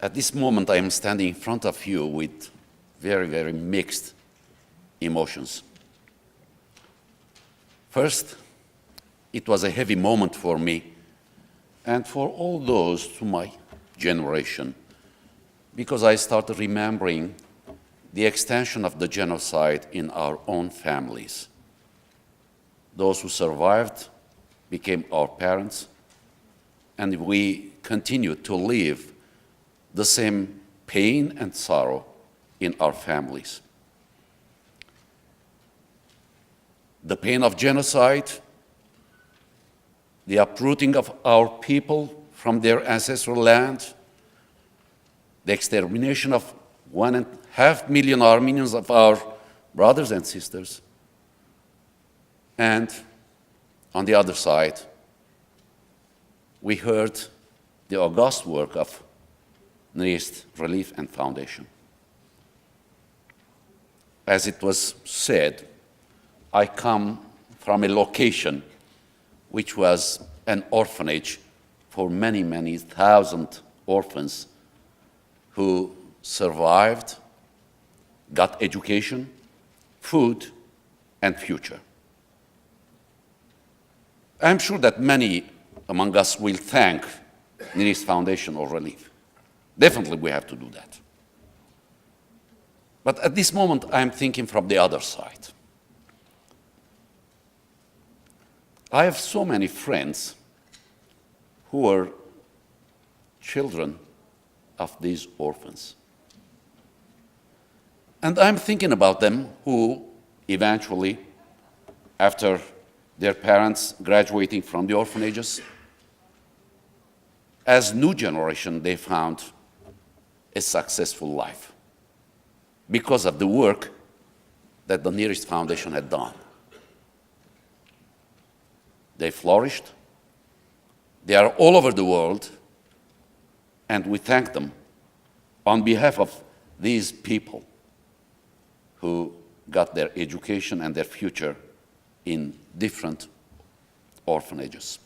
At this moment, I am standing in front of you with very, very mixed emotions. First, it was a heavy moment for me and for all those to my generation, because I started remembering the extension of the genocide in our own families. Those who survived became our parents, and we continue to live the same pain and sorrow in our families. The pain of genocide, the uprooting of our people from their ancestral land, the extermination of 1.5 million Armenians, of our brothers and sisters, and on the other side, we heard the august work of Near East Relief and Foundation. As it was said, I come from a location which was an orphanage for many, many thousand orphans who survived, got education, food, and future. I'm sure that many among us will thank Near East Foundation or Relief. Definitely we have to do that. But at this moment, I'm thinking from the other side. I have so many friends who are children of these orphans. And I'm thinking about them who eventually, after their parents graduating from the orphanages, as new generation, they found a successful life because of the work that the Near East Foundation had done. They flourished. They are all over the world, and we thank them on behalf of these people who got their education and their future in different orphanages.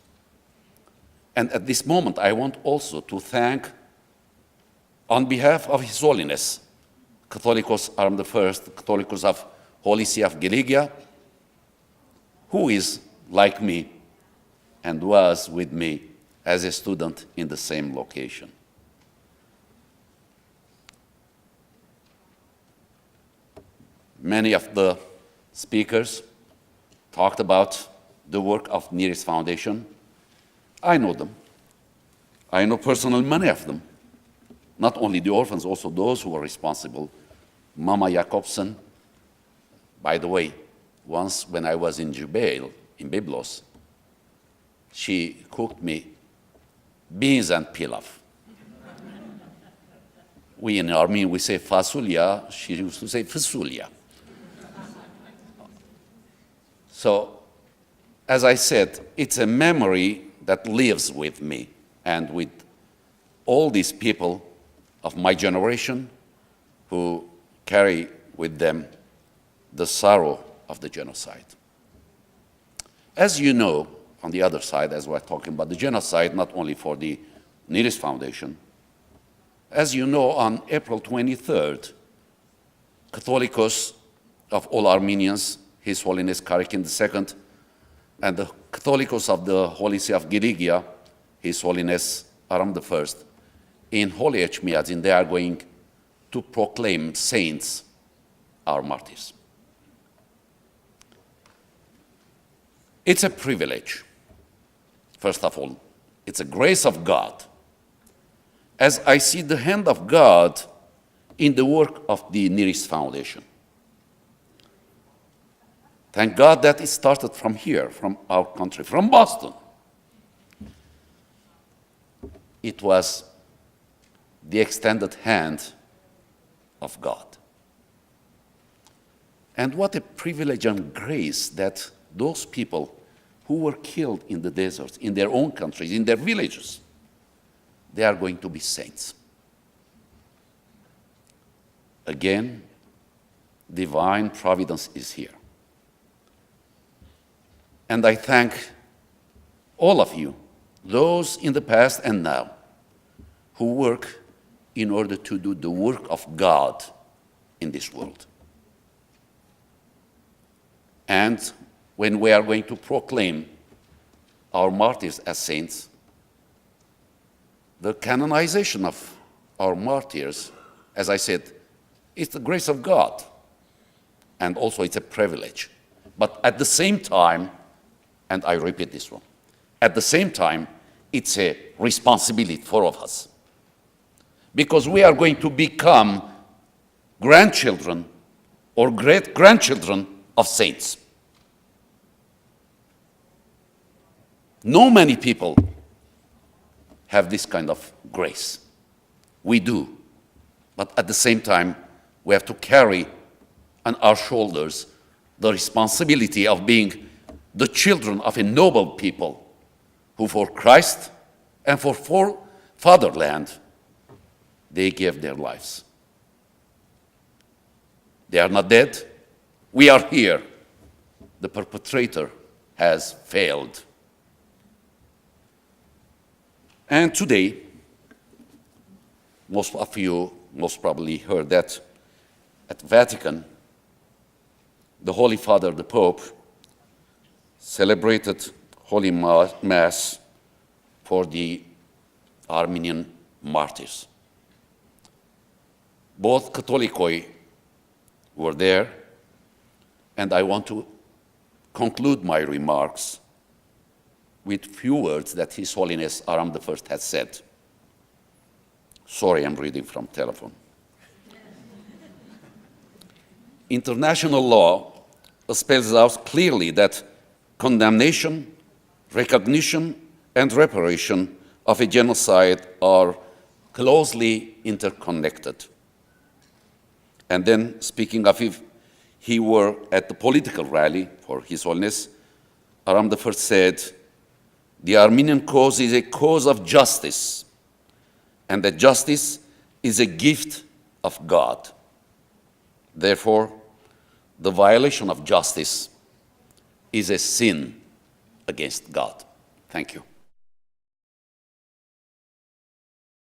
And at this moment, I want also to thank, on behalf of His Holiness, Catholicos Arm I, Catholicos of Holy See of Giligia, who is like me and was with me as a student in the same location. Many of the speakers talked about the work of Near East Foundation. I know them. I know personally many of them. Not only the orphans, also those who were responsible. Mama Jakobsen, by the way, once when I was in jail in Byblos, she cooked me beans and pilaf. We in Armenian, we say fasulya, she used to say fasulia. So, as I said, it's a memory that lives with me and with all these people of my generation who carry with them the sorrow of the genocide. As you know, on the other side, as we're talking about the genocide, not only for the Near East Foundation, as you know, on April 23rd, Catholicos of all Armenians, His Holiness Karakin II, and the Catholicos of the Holy See of Giligia, His Holiness Aram I, in Holy Echmiadzin, they are going to proclaim saints, our martyrs. It's a privilege, first of all. It's a grace of God, as I see the hand of God in the work of the Near East Foundation. Thank God that it started from here, from our country, from Boston. It was the extended hand of God. And what a privilege and grace that those people who were killed in the deserts, in their own countries, in their villages, they are going to be saints. Again, divine providence is here. And I thank all of you, those in the past and now, who work in order to do the work of God in this world. And when we are going to proclaim our martyrs as saints, the canonization of our martyrs, as I said, is the grace of God, and also it's a privilege. But at the same time, and I repeat this one, at the same time, it's a responsibility for all of us. Because we are going to become grandchildren or great-grandchildren of saints. No many people have this kind of grace. We do. But at the same time, we have to carry on our shoulders the responsibility of being the children of a noble people who for Christ and for fatherland, they gave their lives. They are not dead. We are here. The perpetrator has failed. And today, most of you most probably heard that at Vatican, the Holy Father, the Pope, celebrated Holy Mass for the Armenian martyrs. Both Catholicoi were there, and I want to conclude my remarks with few words that His Holiness Aram I has said. Sorry, I'm reading from telephone. International law spells out clearly that condemnation, recognition, and reparation of a genocide are closely interconnected. And then, speaking of if he were at the political rally for His Holiness, Aram I said, "The Armenian cause is a cause of justice, and that justice is a gift of God. Therefore, the violation of justice is a sin against God." Thank you.